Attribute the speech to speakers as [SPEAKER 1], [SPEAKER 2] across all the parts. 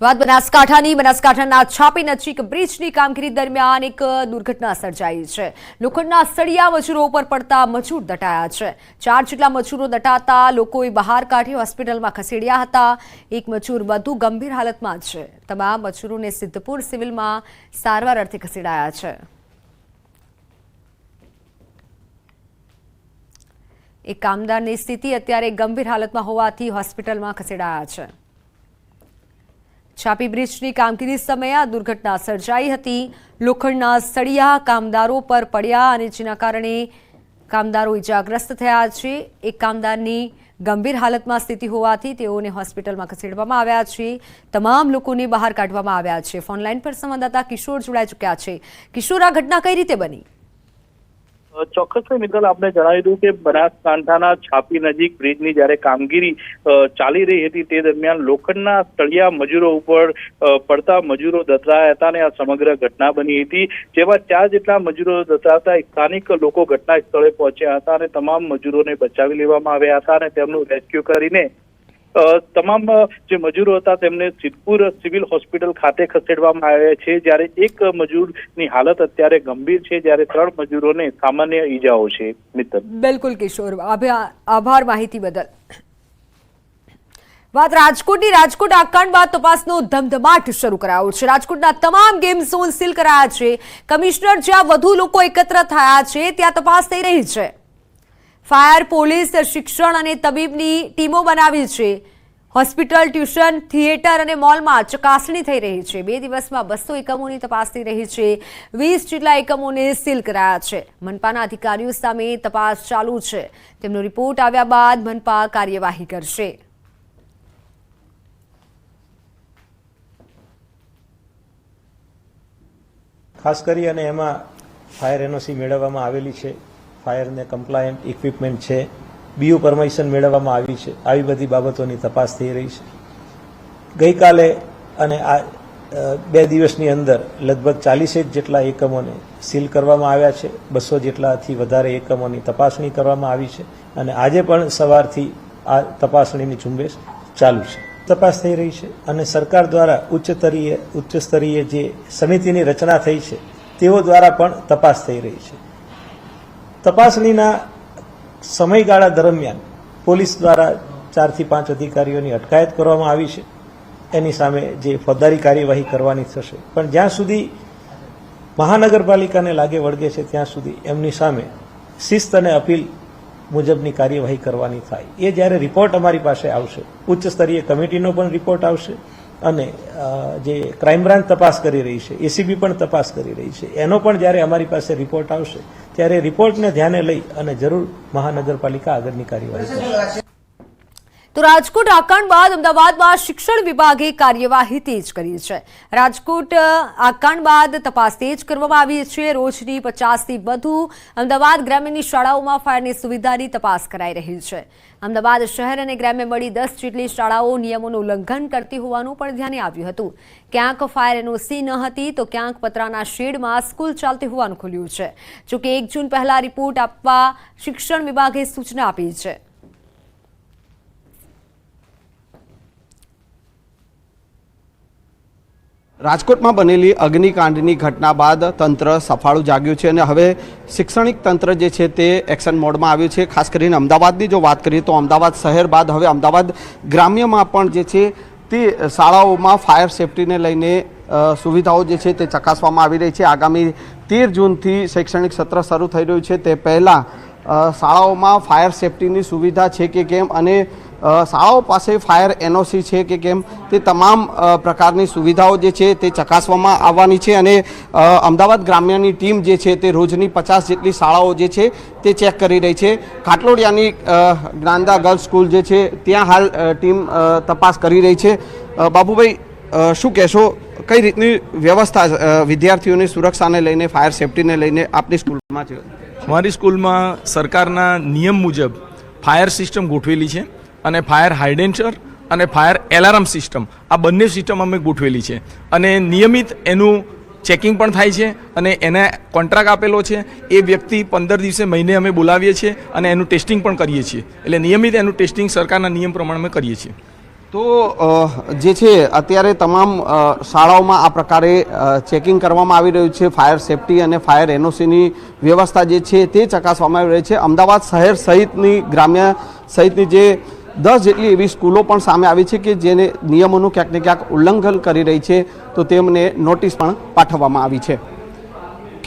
[SPEAKER 1] વાત બનાસકાંઠાના છાપી નજીક બ્રિજની કામગીરી દરમિયાન એક દુર્ઘટના સર્જાઈ છે। લોખંડના સળિયા મજૂરો ઉપર પડતા મજૂર દટાયા છે। 4 જેટલા મજૂરો દટાતા લોકોએ બહાર કાઢી હોસ્પિટલમાં ખસેડ્યા હતા। એક મજૂર વધુ ગંભીર હાલતમાં છે। તમામ મજૂરોને સિદ્ધપુર સિવિલમાં સારવાર અર્થે ખસેડાયા છે। એક કામદારની સ્થિતિ અત્યારે ગંભીર હાલતમાં હોવાથી હોસ્પિટલમાં ખસેડાયા છે। છાપી બ્રિજની કામગીરી સમયે આ દુર્ઘટના સર્જાઈ હતી। લોખંડના સળિયા કામદારો પર પડ્યા અને જેના કારણે કામદારો ઇજાગ્રસ્ત થયા છે। એક કામદારની ગંભીર હાલતમાં સ્થિતિ હોવાથી તેઓને હોસ્પિટલમાં ખસેડવામાં આવ્યા છે। તમામ લોકોને બહાર કાઢવામાં આવ્યા છે। ફોનલાઈન પર સંવાદદાતા કિશોર જોડાઈ ચૂક્યા છે। કિશોર, આ ઘટના કઈ રીતે બની?
[SPEAKER 2] ચોક્કસ મિત્તલ, આપણે જણાવી દઉં કે બનાસકાંઠાના છાપી નજીક બ્રિજની જ્યારે કામગીરી ચાલી રહી હતી તે દરમિયાન લોખંડના સળિયા મજૂરો ઉપર પડતા મજૂરો દટાયા હતા અને આ સમગ્ર ઘટના બની હતી, જેમાં 4 જેટલા મજૂરો દટાતા સ્થાનિક લોકો ઘટના સ્થળે પહોંચ્યા હતા અને તમામ મજૂરોને બચાવી લેવામાં આવ્યા હતા અને તેમનું રેસ્ક્યુ કરીને તમામ જે મજૂરો હતા તેમને સિદ્ધપુર સિવિલ હોસ્પિટલ ખાતે ખસેડવામાં આવ્યા છે। જ્યારે એક મજૂરની હાલત અત્યારે ગંભીર છે, જ્યારે 3 મજૂરોને સામાન્ય ઈજાઓ છે। મિત્તલ,
[SPEAKER 1] બિલકુલ કિશોર, આભાર માહિતી બદલ। વાત રાજકોટની। રાજકોટ આકાંડ બાદ તપાસનો ધમધમાટ શરૂ કરાયો છે। રાજકોટના તમામ ગેમ ઝોન સીલ કરાયા છે। કમિશનર જ્યાં વધુ લોકો એકત્ર થયા છે ત્યાં તપાસ થઈ રહી છે। ફાયર, પોલીસ, શિક્ષણ અને તબીબની ટીમો બનાવી છે। હોસ્પિટલ, ટ્યુશન, થિયેટર અને મોલમાં ચકાસણી થઈ રહી છે। 2 દિવસમાં 200 એકમોની તપાસ થઈ રહી છે। 20 જેટલા એકમોને સીલ કરાયા છે। મનપાના અધિકારીઓ સામે તપાસ ચાલુ છે। તેમનો રિપોર્ટ આવ્યા બાદ મનપા કાર્યવાહી કરશે।
[SPEAKER 3] ખાસ કરી અને એમાં ફાયર એનઓસી મેળવવામાં આવેલી છે, ફાયરને કમ્પ્લાયન્ટ ઇક્વિપમેન્ટ છે, બીયુ પરમિશન મેળવવામાં આવી છે। આવી બધી બાબતોની તપાસ થઈ રહી છે। ગઈકાલે અને આ 2 દિવસની અંદર લગભગ 40 જેટલા એકમોને સીલ કરવામાં આવ્યા છે। 200 જેટલાથી વધારે એકમોની તપાસણી કરવામાં આવી છે અને આજે પણ સવારથી આ તપાસણીની ઝુંબેશ ચાલુ છે। તપાસ થઈ રહી છે અને સરકાર દ્વારા ઉચ્ચ સ્તરીય જે સમિતિની રચના થઈ છે તેઓ દ્વારા પણ તપાસ થઈ રહી છે। તપાસણીના સમયગાળા દરમિયાન પોલીસ દ્વારા 4 થી 5 અધિકારીઓની અટકાયત કરવામાં આવી છે। એની સામે જે ફોજદારી કાર્યવાહી કરવાની થશે, પણ જ્યાં સુધી મહાનગરપાલિકાને લાગે વળગે છે ત્યાં સુધી એમની સામે શિસ્ત અને અપીલ મુજબની કાર્યવાહી કરવાની થાય। એ જ્યારે રિપોર્ટ અમારી પાસે આવશે, ઉચ્ચ સ્તરીય કમિટીનો પણ રિપોર્ટ આવશે અને જે ક્રાઇમ બ્રાન્ચ તપાસ કરી રહી છે, એસીબી પણ તપાસ કરી રહી છે, એનો પણ જ્યારે અમારી પાસે રિપોર્ટ આવશે ત્યારે રિપોર્ટને ધ્યાને લઈ અને જરૂર મહાનગરપાલિકા આગળની કાર્યવાહી કરશે।
[SPEAKER 1] તો રાજકોટ આકાંડ બાદ અમદાવાદમાં શિક્ષણ વિભાગે કાર્યવાહી તેજ કરી છે। રાજકોટ આકાંડ બાદ તપાસ તેજ કરવામાં આવી છે। રોજની 50થી વધુ અમદાવાદ ગ્રામ્યની શાળાઓમાં ફાયરની સુવિધાની તપાસ કરાઈ રહી છે। અમદાવાદ શહેર અને ગ્રામ્ય મળી 10 જેટલી શાળાઓ નિયમોનું ઉલ્લંઘન કરતી હોવાનું પણ ધ્યાને આવ્યું હતું। ક્યાંક ફાયર એનઓસી ન હતી તો ક્યાંક પતરાના શેડમાં સ્કૂલ ચાલતી હોવાનું ખુલ્યું છે। જોકે 1 જૂન પહેલા રિપોર્ટ આપવા શિક્ષણ વિભાગે સૂચના આપી છે।
[SPEAKER 4] રાજકોટમાં બનેલી અગ્નિકાંડની ઘટના બાદ તંત્ર સફાળું જાગ્યું છે અને હવે શૈક્ષણિક તંત્ર જે છે તે એક્શન મોડમાં આવ્યું છે। ખાસ કરીને અમદાવાદની જો વાત કરીએ તો અમદાવાદ શહેર બાદ હવે અમદાવાદ ગ્રામ્યમાં પણ જે છે તે શાળાઓમાં ફાયર સેફટીને લઈને સુવિધાઓ જે છે તે ચકાસવામાં આવી રહી છે। આગામી 13 જૂનથી શૈક્ષણિક સત્ર શરૂ થઈ રહ્યું છે, તે પહેલાં શાળાઓમાં ફાયર સેફટીની સુવિધા છે કે કેમ અને શાળાઓ પાસે ફાયર એનઓસી છે કે કેમ તે તમામ પ્રકારની સુવિધાઓ જે છે તે ચકાસવામાં આવવાની છે અને અમદાવાદ ગ્રામ્યની ટીમ જે છે તે રોજની 50 જેટલી શાળાઓ જે છે તે ચેક કરી રહી છે। ખાટલોડિયાની જ્ઞાનદા ગર્લ્સ સ્કૂલ જે છે ત્યાં હાલ ટીમ તપાસ કરી રહી છે। બાબુભાઈ, શું કહેશો, કઈ રીતની વ્યવસ્થા વિદ્યાર્થીઓની સુરક્ષાને લઈને, ફાયર સેફટીને લઈને આપની સ્કૂલમાં છે?
[SPEAKER 5] અમારી સ્કૂલમાં સરકારના નિયમ મુજબ ફાયર સિસ્ટમ ગોઠવેલી છે અને ફાયર હાઇડેન્સર અને ફાયર એલાર્મ સિસ્ટમ, આ બંને સિસ્ટમ અમે ગોઠવેલી છે અને નિયમિત એનું ચેકિંગ પણ થાય છે અને એને કોન્ટ્રાક્ટ આપેલો છે। એ વ્યક્તિ 15 દિવસે મહિને અમે બોલાવીએ છીએ અને એનું ટેસ્ટિંગ પણ કરીએ છીએ। એટલે નિયમિત એનું ટેસ્ટિંગ સરકારના નિયમ પ્રમાણે અમે કરીએ છીએ।
[SPEAKER 4] તો જે છે અત્યારે તમામ શાળાઓમાં આ પ્રકારે ચેકિંગ કરવામાં આવી રહ્યું છે. ફાયર સેફટી અને ફાયર એનઓસીની વ્યવસ્થા જે છે તે ચકાસવામાં આવી રહી છે. અમદાવાદ શહેર સહિતની ગ્રામ્ય સહિતની જે 10 જેટલી એવી સ્કૂલો પણ સામે આવી છે કે જેને નિયમોનું ક્યાંક ને ક્યાંક ઉલ્લંઘન કરી રહી છે, તો તેમને નોટિસ પણ પાઠવવામાં આવી છે.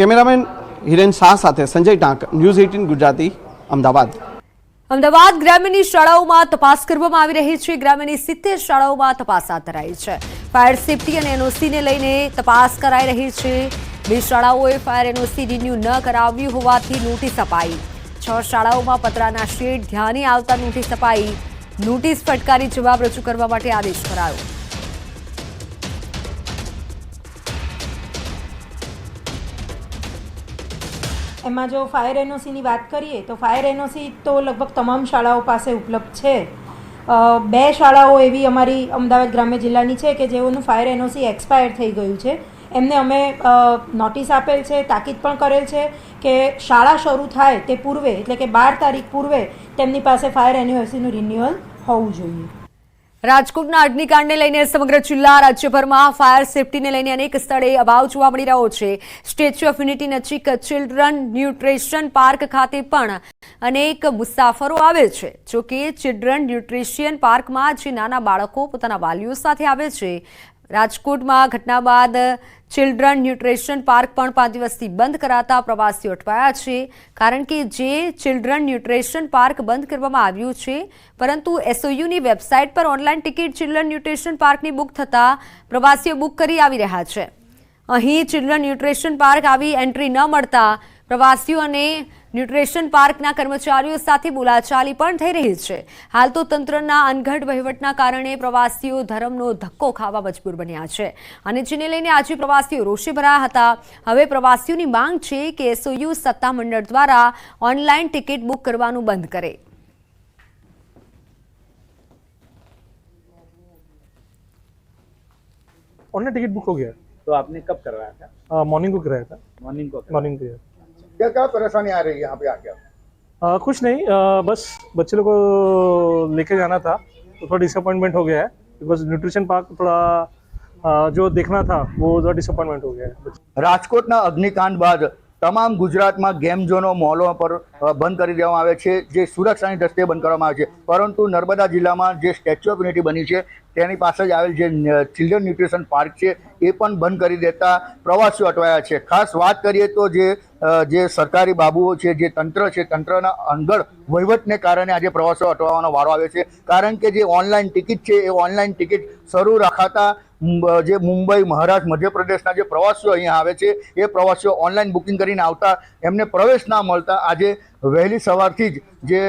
[SPEAKER 4] કેમેરામેન હિરેન શાહ સાથે સંજય ટાંક, ન્યૂઝ 18 ગુજરાતી, અમદાવાદ.
[SPEAKER 1] અમદાવાદ ગ્રામ્યની શાળાઓમાં તપાસ કરવામાં આવી રહી છે. ગ્રામ્યની 70 શાળાઓમાં તપાસ હાથ ધરાઈ છે. ફાયર સેફટી અને એનઓસીને લઈને તપાસ કરાઈ રહી છે. 2 શાળાઓએ ફાયર એનઓસી રિન્યુ ન કરાવ્યું હોવાથી નોટિસ અપાઈ. 6 શાળાઓમાં પતરાના શેડ ધ્યાને આવતા નોટિસ અપાઈ. નોટિસ ફટકારી જવાબ રજૂ કરવા માટે આદેશ કરાયો.
[SPEAKER 6] એમાં જો ફાયર એનઓસીની વાત કરીએ તો ફાયર એનઓસી તો લગભગ તમામ શાળાઓ પાસે ઉપલબ્ધ છે. 2 શાળાઓ એવી અમારી અમદાવાદ ગ્રામ્ય જિલ્લાની છે કે જેઓનું ફાયર એનઓસી એક્સપાયર થઈ ગયું છે. એમને અમે નોટિસ આપેલ છે, તાકીદ પણ કરેલ છે કે શાળા શરૂ થાય તે પૂર્વે, એટલે કે 12 તારીખ પૂર્વે તેમની પાસે ફાયર એનઓસીનું રિન્યુઅલ હોવું જોઈએ.
[SPEAKER 1] રાજકોટના અગ્નિકાંડને લઈને સમગ્ર જિલ્લા રાજ્યભરમાં ફાયર સેફટીને લઈને અનેક સ્થળે અભાવ જોવા મળી રહ્યો છે. સ્ટેચ્યુ ઓફ યુનિટી નજીક ચિલ્ડ્રન ન્યુટ્રિશન પાર્ક ખાતે પણ અનેક મુસાફરો આવે છે. જોકે ચિલ્ડ્રન ન્યુટ્રિશિયન પાર્કમાં જે નાના બાળકો પોતાના વાલીઓ સાથે આવે છે, રાજકોટમાં ઘટના બાદ ચિલ્ડ્રન ન્યુટ્રિશન પાર્ક પણ 5 દિવસથી બંધ કરાતા પ્રવાસીઓ અટવાયા છે. કારણ કે જે ચિલ્ડ્રન ન્યુટ્રિશન પાર્ક બંધ કરવામાં આવ્યું છે, પરંતુ એસઓયુની વેબસાઇટ પર ઓનલાઈન ટિકિટ ચિલ્ડ્રન ન્યુટ્રિશન પાર્કની બુક થતાં પ્રવાસીઓ બુક કરી આવી રહ્યા છે. અહીં ચિલ્ડ્રન ન્યુટ્રિશન પાર્ક આવી એન્ટ્રી ન મળતા પ્રવાસીઓ અને ન્યુટ્રિશન પાર્કના કર્મચારીઓ સાથે બોલાચાલી પણ થઈ રહી છે. હાલ તો તંત્રના અનગઢ વહીવટના કારણે પ્રવાસીઓ ધરમનો ધક્કો ખાવા મજબૂર બન્યા છે અને જેને લઈને આજે પ્રવાસીઓ રોષે ભરાયા હતા. હવે પ્રવાસીઓની માંગ છે કે એસઓયુ સત્તામંડળ દ્વારા ઓનલાઈન ટિકિટ બુક કરવાનું બંધ કરે.
[SPEAKER 7] ऑनलाइन टिकट बुक हो गया.
[SPEAKER 8] तो आपने कब करवाया था?
[SPEAKER 7] मॉर्निंग को कराया था.
[SPEAKER 8] मॉर्निंग को
[SPEAKER 7] मॉर्निंग को
[SPEAKER 8] क्या क्या परेशानी आ रही है यहाँ पे आके?
[SPEAKER 7] कुछ नहीं, बस बच्चे लोग को लेके जाना था तो थोड़ा डिसअपॉइंटमेंट हो गया है. बिकॉज न्यूट्रिशन पार्क थोड़ा जो देखना था वो थोड़ा डिसअपॉइंटमेंट हो गया है.
[SPEAKER 8] રાજકોટના અગ્નિકાંડ બાદ તમામ ગુજરાતમાં ગેમ ઝોનો, મોલો પર બંધ કરી દેવામાં આવે છે, જે સુરક્ષાની દ્રષ્ટિએ બંધ કરવામાં આવે છે. પરંતુ નર્મદા જિલ્લામાં જે સ્ટેચ્યુ ઓફ યુનિટી બની છે તેની પાસે જ આવેલ જે ચિલ્ડ્રન ન્યુટ્રિશન પાર્ક છે એ પણ બંધ કરી દેતા પ્રવાસીઓ અટવાયા છે. ખાસ વાત કરીએ તો જે સરકારી બાબુઓ છે, જે તંત્ર છે, તંત્રના અનગઢ વહીવટને કારણે આજે પ્રવાસીઓ અટવાનો વારો આવ્યો છે. કારણ કે જે ઓનલાઈન ટિકિટ છે એ ઓનલાઈન ટિકિટ શરૂ રાખાતા જે મુંબઈ, મહારાષ્ટ્ર, મધ્યપ્રદેશના જે પ્રવાસીઓ અહીંયા આવે છે એ પ્રવાસીઓ ઓનલાઈન બુકિંગ કરીને આવતા એમને પ્રવેશ ના મળતા આજે વહેલી સવારથી જ જે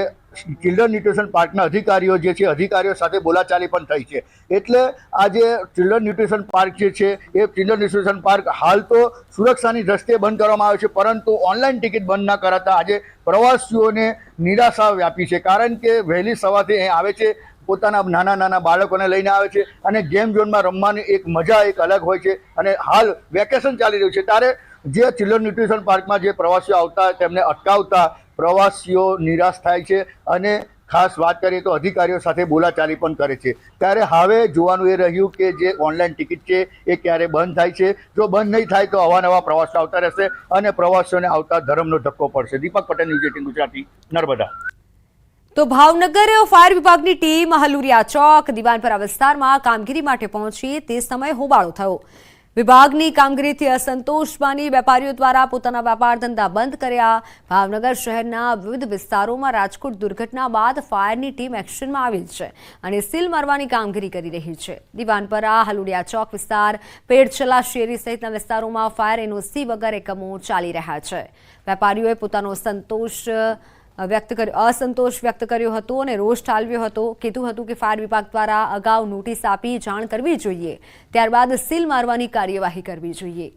[SPEAKER 8] ચિલ્ડ્રન ન્યુટ્રિશન પાર્કના અધિકારીઓ જે છે અધિકારીઓ સાથે બોલાચાલી પણ થઈ છે. એટલે આ જે ચિલ્ડ્રન ન્યુટ્રિશન પાર્ક જે છે એ ચિલ્ડ્રન ન્યુટ્રિશન પાર્ક હાલ તો સુરક્ષાની દ્રષ્ટિએ બંધ કરવામાં આવે છે, પરંતુ ઓનલાઈન ટિકિટ બંધ ના કરાતા આજે પ્રવાસીઓને નિરાશા વ્યાપી છે. કારણ કે વહેલી સવારથી અહીં આવે છે, પોતાના નાના નાના બાળકોને લઈને આવે છે અને ગેમ ઝોનમાં રમવાની એક મજા એક અલગ હોય છે. અને હાલ વેકેશન ચાલી રહ્યું છે ત્યારે જે ચિલ્ડ્રન ન્યુટ્રિશન પાર્કમાં જે પ્રવાસીઓ આવતા તેમને અટકાવતા પ્રવાસીઓ નિરાશ થાય છે અને ખાસ વાત કરીએ તો અધિકારીઓ સાથે બોલાચાલી પણ કરે છે. ત્યારે હવે જોવાનું એ રહ્યું કે જે ઓનલાઈન ટિકિટ છે એ ક્યારે બંધ થાય છે. જો બંધ નહીં થાય તો અવાનવા પ્રવાસીઓ આવતા રહેશે અને પ્રવાસીઓને આવતા ધર્મનો ધક્કો પડશે. દીપક પટેલ, ન્યૂઝ 18 ગુજરાતી, નર્મદા.
[SPEAKER 1] તો ભાવનગર ફાયર વિભાગની ટીમ હલુરિયા ચોક, દિવાનપરા વિસ્તારમાં કામગીરી માટે પહોંચી તે સમયે હોબાળો થયો. વિભાગની કામગીરીથી અસંતોષ માની વેપારીઓ દ્વારા પોતાના વેપાર ધંધા બંધ કર્યા. ભાવનગર શહેરના વિવિધ વિસ્તારોમાં રાજકોટ દુર્ઘટના બાદ ફાયરની ટીમ એક્શનમાં આવી છે અને સીલ મારવાની કામગીરી કરી રહી છે. દિવાનપરા, હલુડિયા ચોક વિસ્તાર, પેડચલા શેરી સહિતના વિસ્તારોમાં ફાયર એનઓસી વગર એકમો ચાલી રહ્યા છે. વેપારીઓએ પોતાનો અસંતોષ વ્યક્ત કર્યો હતો અને રોષ ઠાલવ્યો હતો. કીધું હતું કે ફાયર વિભાગ દ્વારા અગાઉ નોટિસ આપી જાણ કરવી જોઈએ, ત્યારબાદ સીલ મારવાની કાર્યવાહી કરવી જોઈએ.